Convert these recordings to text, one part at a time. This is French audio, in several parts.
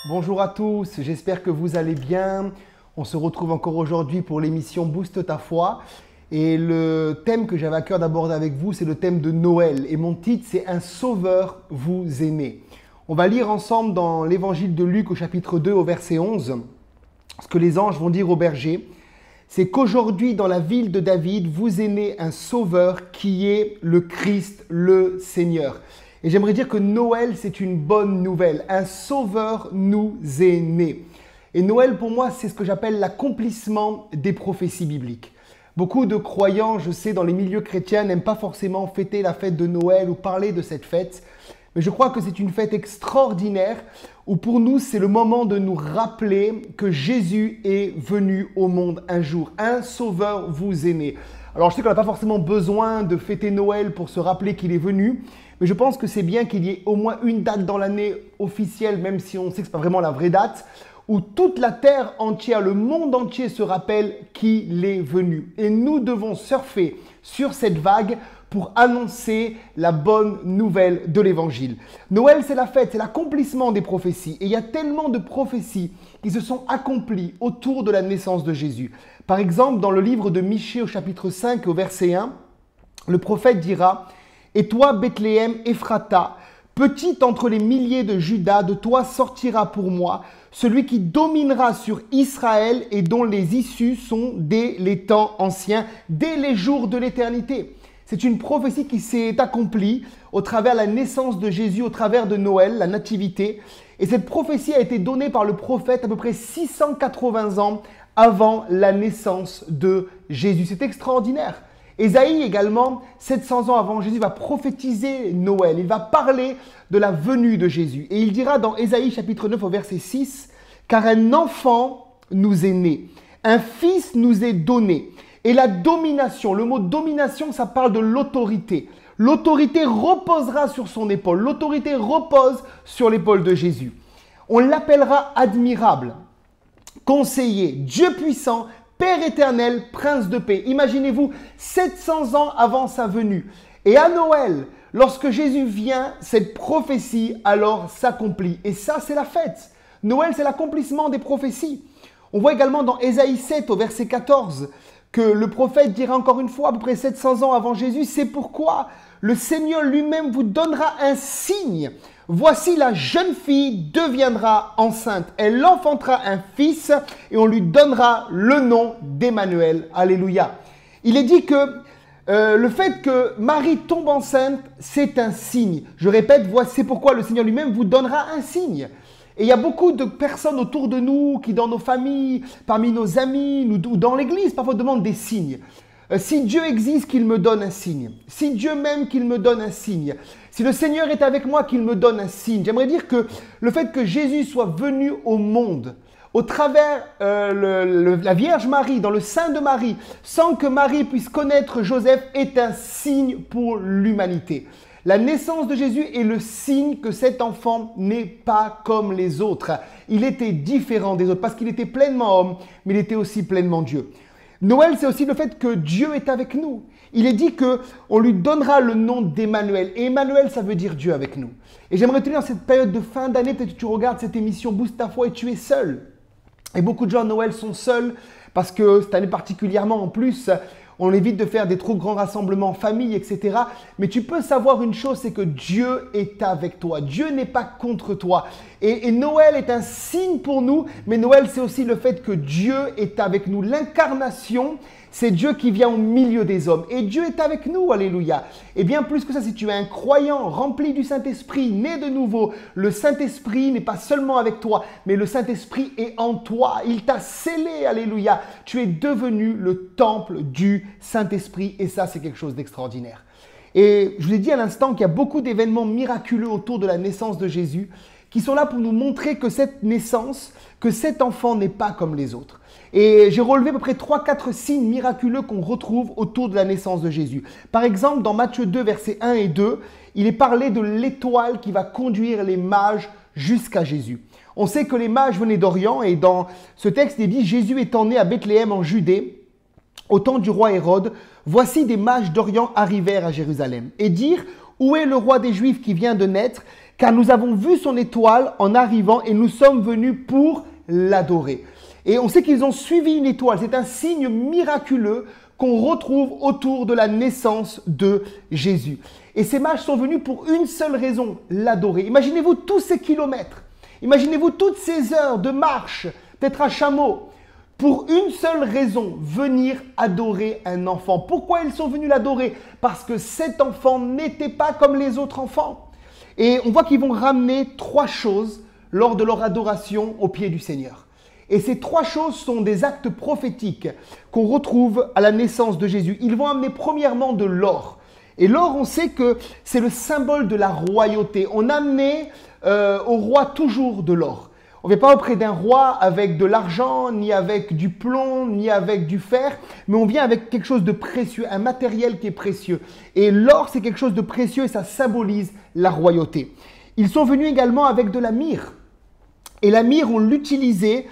Bonjour à tous, j'espère que vous allez bien. On se retrouve encore aujourd'hui pour l'émission Booste ta foi. Et le thème que j'avais à cœur d'aborder avec vous, c'est le thème de Noël. Et mon titre, c'est Un sauveur vous est né. On va lire ensemble dans l'évangile de Luc au chapitre 2 au verset 11, ce que les anges vont dire aux bergers. C'est qu'aujourd'hui, dans la ville de David, vous est né un sauveur qui est le Christ, le Seigneur. Et j'aimerais dire que Noël, c'est une bonne nouvelle. Un sauveur nous est né. Et Noël, pour moi, c'est ce que j'appelle l'accomplissement des prophéties bibliques. Beaucoup de croyants, je sais, dans les milieux chrétiens, n'aiment pas forcément fêter la fête de Noël ou parler de cette fête. Mais je crois que c'est une fête extraordinaire où pour nous, c'est le moment de nous rappeler que Jésus est venu au monde un jour. Un sauveur vous est né. Alors je sais qu'on n'a pas forcément besoin de fêter Noël pour se rappeler qu'il est venu, mais je pense que c'est bien qu'il y ait au moins une date dans l'année officielle, même si on sait que ce n'est pas vraiment la vraie date, où toute la terre entière, le monde entier se rappelle qu'il est venu. Et nous devons surfer sur cette vague pour annoncer la bonne nouvelle de l'évangile. Noël, c'est la fête, c'est l'accomplissement des prophéties. Et il y a tellement de prophéties qui se sont accomplies autour de la naissance de Jésus. Par exemple, dans le livre de Michée au chapitre 5 au verset 1, le prophète dira « Et toi, Bethléem, Ephrata, petite entre les milliers de Juda, de toi sortira pour moi celui qui dominera sur Israël et dont les issues sont dès les temps anciens, dès les jours de l'éternité. » C'est une prophétie qui s'est accomplie au travers de la naissance de Jésus, au travers de Noël, la nativité. Et cette prophétie a été donnée par le prophète à peu près 680 ans avant la naissance de Jésus. C'est extraordinaire. Ésaïe également, 700 ans avant Jésus, va prophétiser Noël. Il va parler de la venue de Jésus. Et il dira dans Ésaïe chapitre 9 au verset 6, « Car un enfant nous est né, un fils nous est donné. » Et la domination, le mot domination, ça parle de l'autorité. L'autorité reposera sur son épaule. L'autorité repose sur l'épaule de Jésus. On l'appellera admirable, conseiller, Dieu puissant, Père éternel, prince de paix. Imaginez-vous, 700 ans avant sa venue. Et à Noël, lorsque Jésus vient, cette prophétie alors s'accomplit. Et ça, c'est la fête. Noël, c'est l'accomplissement des prophéties. On voit également dans Ésaïe 7 au verset 14 que le prophète dira encore une fois, à peu près 700 ans avant Jésus, c'est pourquoi le Seigneur lui-même vous donnera un signe. Voici la jeune fille deviendra enceinte. Elle enfantera un fils et on lui donnera le nom d'Emmanuel. Alléluia. Il est dit que le fait que Marie tombe enceinte, c'est un signe. Je répète, voici pourquoi le Seigneur lui-même vous donnera un signe. Et il y a beaucoup de personnes autour de nous qui, dans nos familles, parmi nos amis, ou dans l'église, parfois demandent des signes. Si Dieu existe, qu'il me donne un signe. Si Dieu m'aime, qu'il me donne un signe. Si le Seigneur est avec moi, qu'il me donne un signe. J'aimerais dire que le fait que Jésus soit venu au monde, au travers la Vierge Marie, dans le sein de Marie, sans que Marie puisse connaître Joseph, est un signe pour l'humanité. La naissance de Jésus est le signe que cet enfant n'est pas comme les autres. Il était différent des autres parce qu'il était pleinement homme, mais il était aussi pleinement Dieu. Noël, c'est aussi le fait que Dieu est avec nous. Il est dit qu'on lui donnera le nom d'Emmanuel. Et Emmanuel, ça veut dire Dieu avec nous. Et j'aimerais te dire, dans cette période de fin d'année, peut-être que tu regardes cette émission Booste ta foi et tu es seul. Et beaucoup de gens à Noël sont seuls parce que cette année particulièrement en plus, on évite de faire des trop grands rassemblements en famille, etc. Mais tu peux savoir une chose, c'est que Dieu est avec toi. Dieu n'est pas contre toi. Et Noël est un signe pour nous, mais Noël, c'est aussi le fait que Dieu est avec nous. L'incarnation, c'est Dieu qui vient au milieu des hommes. Et Dieu est avec nous, alléluia. Et bien plus que ça, si tu es un croyant rempli du Saint-Esprit, né de nouveau, le Saint-Esprit n'est pas seulement avec toi, mais le Saint-Esprit est en toi. Il t'a scellé, alléluia. Tu es devenu le temple du Saint-Esprit et ça, c'est quelque chose d'extraordinaire. Et je vous ai dit à l'instant qu'il y a beaucoup d'événements miraculeux autour de la naissance de Jésus qui sont là pour nous montrer que cette naissance, que cet enfant n'est pas comme les autres. Et j'ai relevé à peu près 3-4 signes miraculeux qu'on retrouve autour de la naissance de Jésus. Par exemple, dans Matthieu 2, versets 1 et 2, il est parlé de l'étoile qui va conduire les mages jusqu'à Jésus. On sait que les mages venaient d'Orient et dans ce texte, il est dit « Jésus étant né à Bethléem en Judée, au temps du roi Hérode, voici des mages d'Orient arrivèrent à Jérusalem et dirent Où est le roi des Juifs qui vient de naître? Car nous avons vu son étoile en arrivant et nous sommes venus pour l'adorer. » Et on sait qu'ils ont suivi une étoile. C'est un signe miraculeux qu'on retrouve autour de la naissance de Jésus. Et ces mages sont venus pour une seule raison, l'adorer. Imaginez-vous tous ces kilomètres. Imaginez-vous toutes ces heures de marche, peut-être à chameau, pour une seule raison, venir adorer un enfant. Pourquoi ils sont venus l'adorer? Parce que cet enfant n'était pas comme les autres enfants. Et on voit qu'ils vont ramener 3 choses lors de leur adoration au pied du Seigneur. Et ces 3 choses sont des actes prophétiques qu'on retrouve à la naissance de Jésus. Ils vont amener premièrement de l'or. Et l'or, on sait que c'est le symbole de la royauté. On amenait au roi toujours de l'or. On ne vient pas auprès d'un roi avec de l'argent, ni avec du plomb, ni avec du fer, mais on vient avec quelque chose de précieux, un matériel qui est précieux. Et l'or, c'est quelque chose de précieux et ça symbolise la royauté. Ils sont venus également avec de la myrrhe. Et la myrrhe, on l'utilisait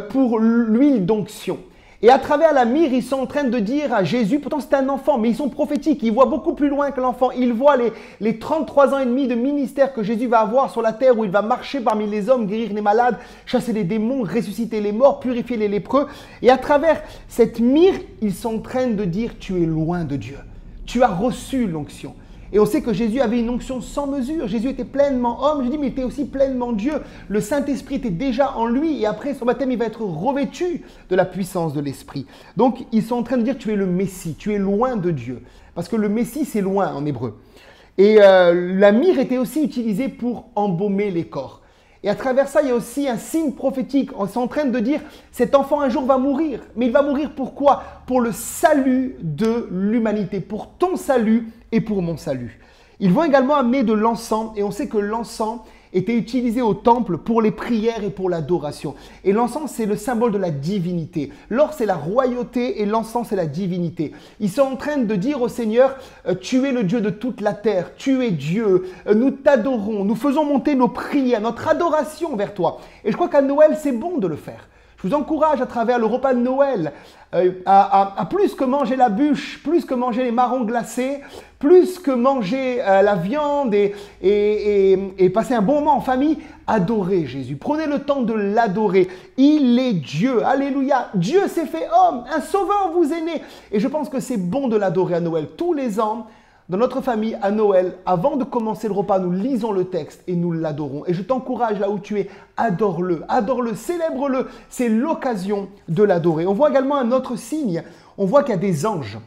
pour l'huile d'onction. Et à travers la myrrhe, ils sont en train de dire à Jésus, pourtant c'est un enfant, mais ils sont prophétiques, ils voient beaucoup plus loin que l'enfant. Ils voient les 33 ans et demi de ministère que Jésus va avoir sur la terre, où il va marcher parmi les hommes, guérir les malades, chasser les démons, ressusciter les morts, purifier les lépreux. Et à travers cette myrrhe, ils sont en train de dire, tu es loin de Dieu, tu as reçu l'onction. Et on sait que Jésus avait une onction sans mesure. Jésus était pleinement homme, je dis, mais il était aussi pleinement Dieu. Le Saint-Esprit était déjà en lui et après son baptême, il va être revêtu de la puissance de l'Esprit. Donc, ils sont en train de dire, tu es le Messie, tu es loin de Dieu. Parce que le Messie, c'est loin en hébreu. Et la myrrhe était aussi utilisée pour embaumer les corps. Et à travers ça, il y a aussi un signe prophétique. On est en train de dire, cet enfant un jour va mourir. Mais il va mourir pourquoi? Pour le salut de l'humanité, pour ton salut et pour mon salut. Ils vont également amener de l'encens. Et on sait que l'encens était utilisé au temple pour les prières et pour l'adoration. Et l'encens, c'est le symbole de la divinité. L'or, c'est la royauté et l'encens, c'est la divinité. Ils sont en train de dire au Seigneur, tu es le Dieu de toute la terre, tu es Dieu, nous t'adorons, nous faisons monter nos prières, notre adoration vers toi. Et je crois qu'à Noël, c'est bon de le faire. Je vous encourage à travers le repas de Noël à plus que manger la bûche, plus que manger les marrons glacés, plus que manger la viande et passer un bon moment en famille, adorez Jésus. Prenez le temps de l'adorer. Il est Dieu. Alléluia. Dieu s'est fait homme. Un sauveur vous est né. Et je pense que c'est bon de l'adorer à Noël. Tous les ans, dans notre famille, à Noël, avant de commencer le repas, nous lisons le texte et nous l'adorons. Et je t'encourage là où tu es, adore-le, célèbre-le. C'est l'occasion de l'adorer. On voit également un autre signe. On voit qu'il y a des anges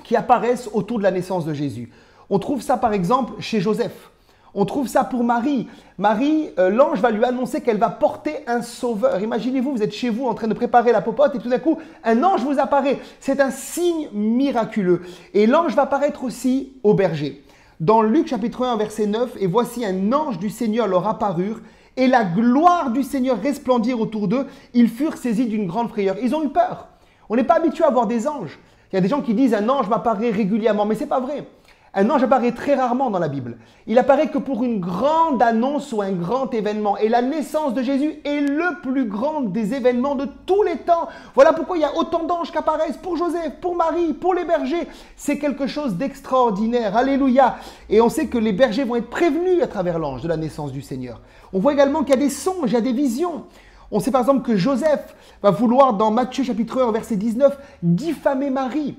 qui apparaissent autour de la naissance de Jésus. On trouve ça par exemple chez Joseph. On trouve ça pour Marie. Marie, l'ange va lui annoncer qu'elle va porter un sauveur. Imaginez-vous, vous êtes chez vous en train de préparer la popote et tout d'un coup, un ange vous apparaît. C'est un signe miraculeux. Et l'ange va apparaître aussi au berger. Dans Luc chapitre 1, verset 9, « Et voici un ange du Seigneur leur apparurent, et la gloire du Seigneur resplendir autour d'eux. Ils furent saisis d'une grande frayeur. » Ils ont eu peur. On n'est pas habitué à voir des anges. Il y a des gens qui disent « un ange m'apparaît régulièrement », mais ce n'est pas vrai. Un ange apparaît très rarement dans la Bible. Il apparaît que pour une grande annonce ou un grand événement. Et la naissance de Jésus est le plus grand des événements de tous les temps. Voilà pourquoi il y a autant d'anges qui apparaissent pour Joseph, pour Marie, pour les bergers. C'est quelque chose d'extraordinaire. Alléluia. Et on sait que les bergers vont être prévenus à travers l'ange de la naissance du Seigneur. On voit également qu'il y a des songes, il y a des visions. On sait par exemple que Joseph va vouloir, dans Matthieu chapitre 1, verset 19, diffamer Marie.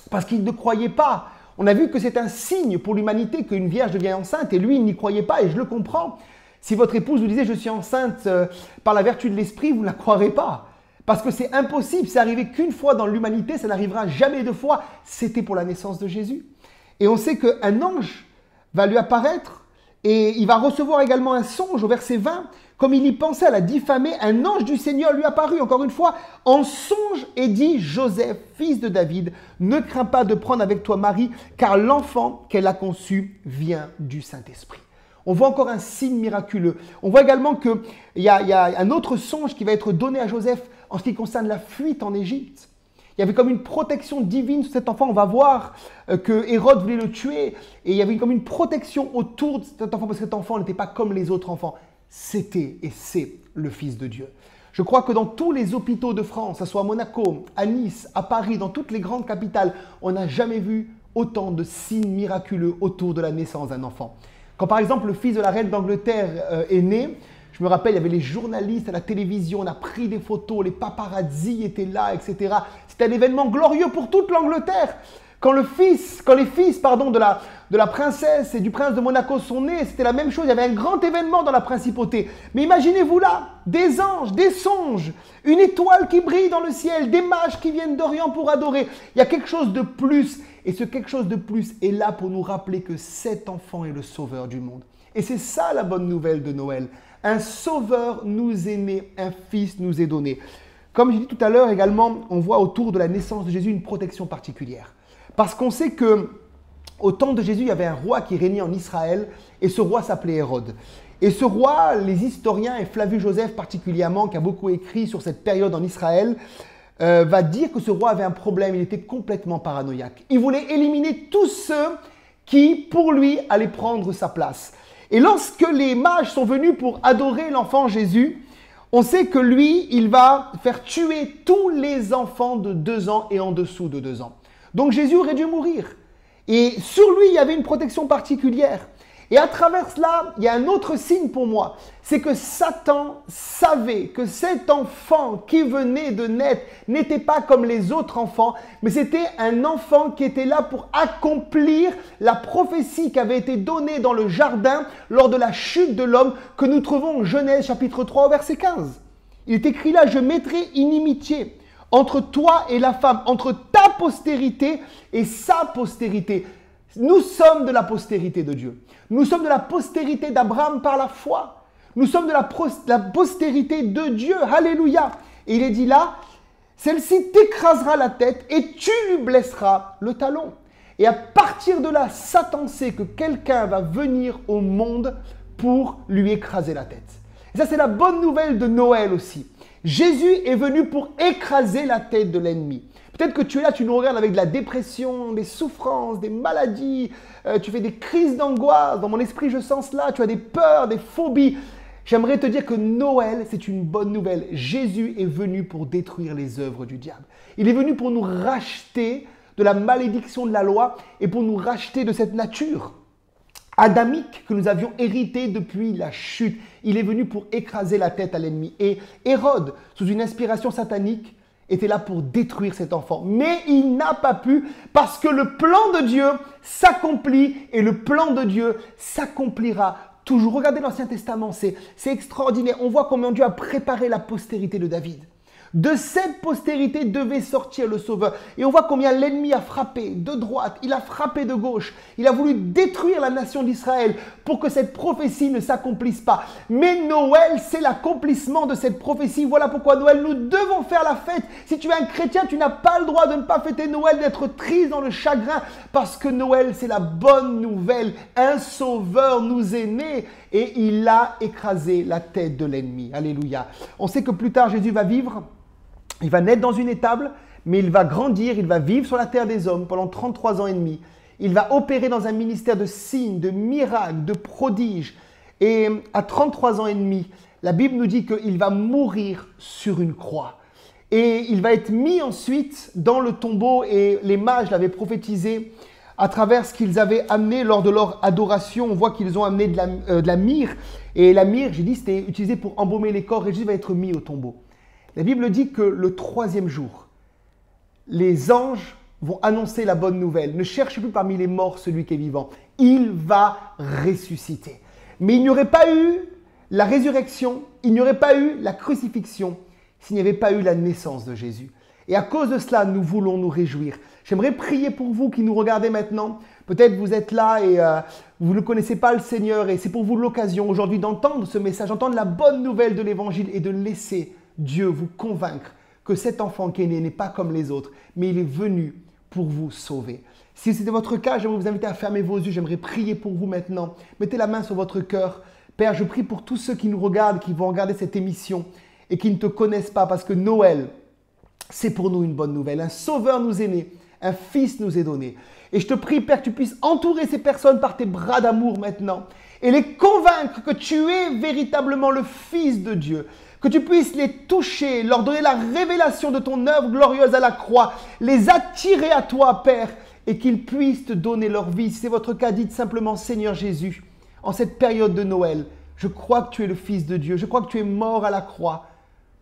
Parce qu'il ne croyait pas. On a vu que c'est un signe pour l'humanité qu'une vierge devient enceinte et lui, il n'y croyait pas et je le comprends. Si votre épouse vous disait « je suis enceinte par la vertu de l'esprit », vous ne la croirez pas. Parce que c'est impossible, c'est arrivé qu'une fois dans l'humanité, ça n'arrivera jamais 2 fois. C'était pour la naissance de Jésus. Et on sait qu'un ange va lui apparaître et il va recevoir également un songe au verset 20. Comme il y pensait à la diffamer, un ange du Seigneur lui apparut, encore une fois, en songe et dit « Joseph, fils de David, ne crains pas de prendre avec toi Marie, car l'enfant qu'elle a conçu vient du Saint-Esprit. » On voit encore un signe miraculeux. On voit également qu'il y a un autre songe qui va être donné à Joseph en ce qui concerne la fuite en Égypte. Il y avait comme une protection divine sur cet enfant. On va voir que Hérode voulait le tuer et il y avait comme une protection autour de cet enfant parce que cet enfant n'était pas comme les autres enfants. C'était et c'est le Fils de Dieu. Je crois que dans tous les hôpitaux de France, que ce soit à Monaco, à Nice, à Paris, dans toutes les grandes capitales, on n'a jamais vu autant de signes miraculeux autour de la naissance d'un enfant. Quand par exemple le fils de la reine d'Angleterre est né, je me rappelle, il y avait les journalistes à la télévision, on a pris des photos, les paparazzi étaient là, etc. C'était un événement glorieux pour toute l'Angleterre. Quand les fils de la princesse et du prince de Monaco sont nés, c'était la même chose. Il y avait un grand événement dans la principauté. Mais imaginez-vous là, des anges, des songes, une étoile qui brille dans le ciel, des mages qui viennent d'Orient pour adorer. Il y a quelque chose de plus. Et ce quelque chose de plus est là pour nous rappeler que cet enfant est le sauveur du monde. Et c'est ça la bonne nouvelle de Noël. Un sauveur nous est né, un fils nous est donné. Comme j'ai dit tout à l'heure également, on voit autour de la naissance de Jésus une protection particulière. Parce qu'on sait qu'au temps de Jésus, il y avait un roi qui régnait en Israël et ce roi s'appelait Hérode. Et ce roi, les historiens, et Flavius Joseph particulièrement, qui a beaucoup écrit sur cette période en Israël, va dire que ce roi avait un problème, il était complètement paranoïaque. Il voulait éliminer tous ceux qui, pour lui, allaient prendre sa place. Et lorsque les mages sont venus pour adorer l'enfant Jésus, on sait que lui, il va faire tuer tous les enfants de 2 ans et en dessous de 2 ans. Donc Jésus aurait dû mourir. Et sur lui, il y avait une protection particulière. Et à travers cela, il y a un autre signe pour moi. C'est que Satan savait que cet enfant qui venait de naître n'était pas comme les autres enfants, mais c'était un enfant qui était là pour accomplir la prophétie qui avait été donnée dans le jardin lors de la chute de l'homme que nous trouvons en Genèse chapitre 3 au verset 15. Il est écrit là, « Je mettrai inimitié entre toi et la femme, entre ta postérité et sa postérité. » Nous sommes de la postérité de Dieu. Nous sommes de la postérité d'Abraham par la foi. Nous sommes de la postérité de Dieu. Alléluia. Et il est dit là, celle-ci t'écrasera la tête et tu lui blesseras le talon. Et à partir de là, Satan sait que quelqu'un va venir au monde pour lui écraser la tête. Et ça, c'est la bonne nouvelle de Noël aussi. Jésus est venu pour écraser la tête de l'ennemi. Peut-être que tu es là, tu nous regardes avec de la dépression, des souffrances, des maladies, tu fais des crises d'angoisse. Dans mon esprit, je sens cela. Tu as des peurs, des phobies. J'aimerais te dire que Noël, c'est une bonne nouvelle. Jésus est venu pour détruire les œuvres du diable. Il est venu pour nous racheter de la malédiction de la loi et pour nous racheter de cette nature adamique que nous avions héritée depuis la chute. Il est venu pour écraser la tête à l'ennemi. Et Hérode, sous une inspiration satanique, était là pour détruire cet enfant. Mais il n'a pas pu parce que le plan de Dieu s'accomplit et le plan de Dieu s'accomplira toujours. Regardez l'Ancien Testament, c'est extraordinaire. On voit comment Dieu a préparé la postérité de David. De cette postérité devait sortir le Sauveur. Et on voit combien l'ennemi a frappé de droite, il a frappé de gauche. Il a voulu détruire la nation d'Israël pour que cette prophétie ne s'accomplisse pas. Mais Noël, c'est l'accomplissement de cette prophétie. Voilà pourquoi Noël, nous devons faire la fête. Si tu es un chrétien, tu n'as pas le droit de ne pas fêter Noël, d'être triste dans le chagrin. Parce que Noël, c'est la bonne nouvelle. Un Sauveur nous est né et il a écrasé la tête de l'ennemi. Alléluia. On sait que plus tard, Jésus va vivre. Il va naître dans une étable, mais il va grandir, il va vivre sur la terre des hommes pendant 33 ans et demi. Il va opérer dans un ministère de signes, de miracles, de prodiges. Et à 33 ans et demi, la Bible nous dit qu'il va mourir sur une croix. Et il va être mis ensuite dans le tombeau et les mages l'avaient prophétisé à travers ce qu'ils avaient amené lors de leur adoration. On voit qu'ils ont amené de la myrrhe. Et la myrrhe, j'ai dit, c'était utilisé pour embaumer les corps et Jésus va être mis au tombeau. La Bible dit que le 3e jour, les anges vont annoncer la bonne nouvelle. Ne cherche plus parmi les morts celui qui est vivant. Il va ressusciter. Mais il n'y aurait pas eu la résurrection, il n'y aurait pas eu la crucifixion s'il n'y avait pas eu la naissance de Jésus. Et à cause de cela, nous voulons nous réjouir. J'aimerais prier pour vous qui nous regardez maintenant. Peut-être vous êtes là et vous ne connaissez pas le Seigneur et c'est pour vous l'occasion aujourd'hui d'entendre ce message, d'entendre la bonne nouvelle de l'Évangile et de laisser Dieu vous convaincre que cet enfant qui est né n'est pas comme les autres, mais il est venu pour vous sauver. Si c'était votre cas, j'aimerais vous inviter à fermer vos yeux. J'aimerais prier pour vous maintenant. Mettez la main sur votre cœur. Père, je prie pour tous ceux qui nous regardent, qui vont regarder cette émission et qui ne te connaissent pas parce que Noël, c'est pour nous une bonne nouvelle. Un sauveur nous est né, un fils nous est donné. Et je te prie, Père, que tu puisses entourer ces personnes par tes bras d'amour maintenant et les convaincre que tu es véritablement le Fils de Dieu. Que tu puisses les toucher, leur donner la révélation de ton œuvre glorieuse à la croix, les attirer à toi, Père, et qu'ils puissent te donner leur vie. Si c'est votre cas, dites simplement Seigneur Jésus, en cette période de Noël, je crois que tu es le Fils de Dieu, je crois que tu es mort à la croix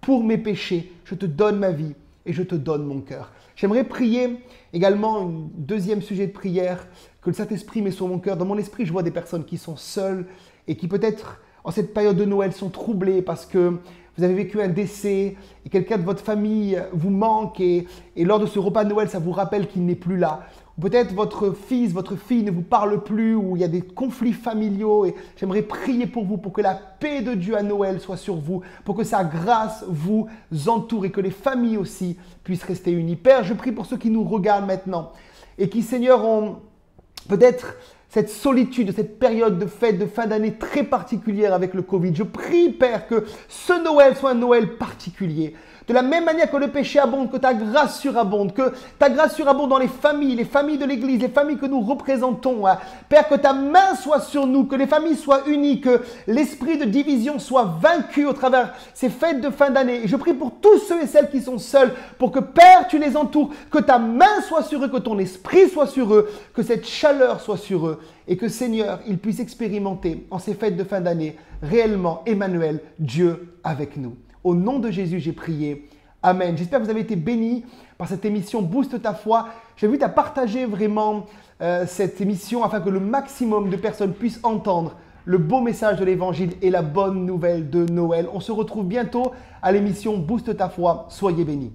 pour mes péchés, je te donne ma vie et je te donne mon cœur. J'aimerais prier également un deuxième sujet de prière que le Saint-Esprit met sur mon cœur. Dans mon esprit, je vois des personnes qui sont seules et qui peut-être en cette période de Noël sont troublées parce que vous avez vécu un décès et quelqu'un de votre famille vous manque et lors de ce repas de Noël, ça vous rappelle qu'il n'est plus là. Ou peut-être votre fils, votre fille ne vous parle plus ou il y a des conflits familiaux et j'aimerais prier pour vous pour que la paix de Dieu à Noël soit sur vous, pour que sa grâce vous entoure et que les familles aussi puissent rester unies. Père, je prie pour ceux qui nous regardent maintenant et qui, Seigneur, ont peut-être cette solitude, cette période de fête de fin d'année très particulière avec le Covid. Je prie, Père, que ce Noël soit un Noël particulier. De la même manière que le péché abonde, que ta grâce surabonde, que ta grâce surabonde dans les familles de l'Église, les familles que nous représentons. Père, que ta main soit sur nous, que les familles soient unies, que l'esprit de division soit vaincu au travers ces fêtes de fin d'année. Et je prie pour tous ceux et celles qui sont seuls, pour que Père, tu les entoures, que ta main soit sur eux, que ton esprit soit sur eux, que cette chaleur soit sur eux et que Seigneur, ils puissent expérimenter en ces fêtes de fin d'année réellement, Emmanuel, Dieu avec nous. Au nom de Jésus, j'ai prié. Amen. J'espère que vous avez été bénis par cette émission Booste ta foi. J'invite à partager vraiment cette émission afin que le maximum de personnes puissent entendre le beau message de l'Évangile et la bonne nouvelle de Noël. On se retrouve bientôt à l'émission Booste ta foi. Soyez bénis.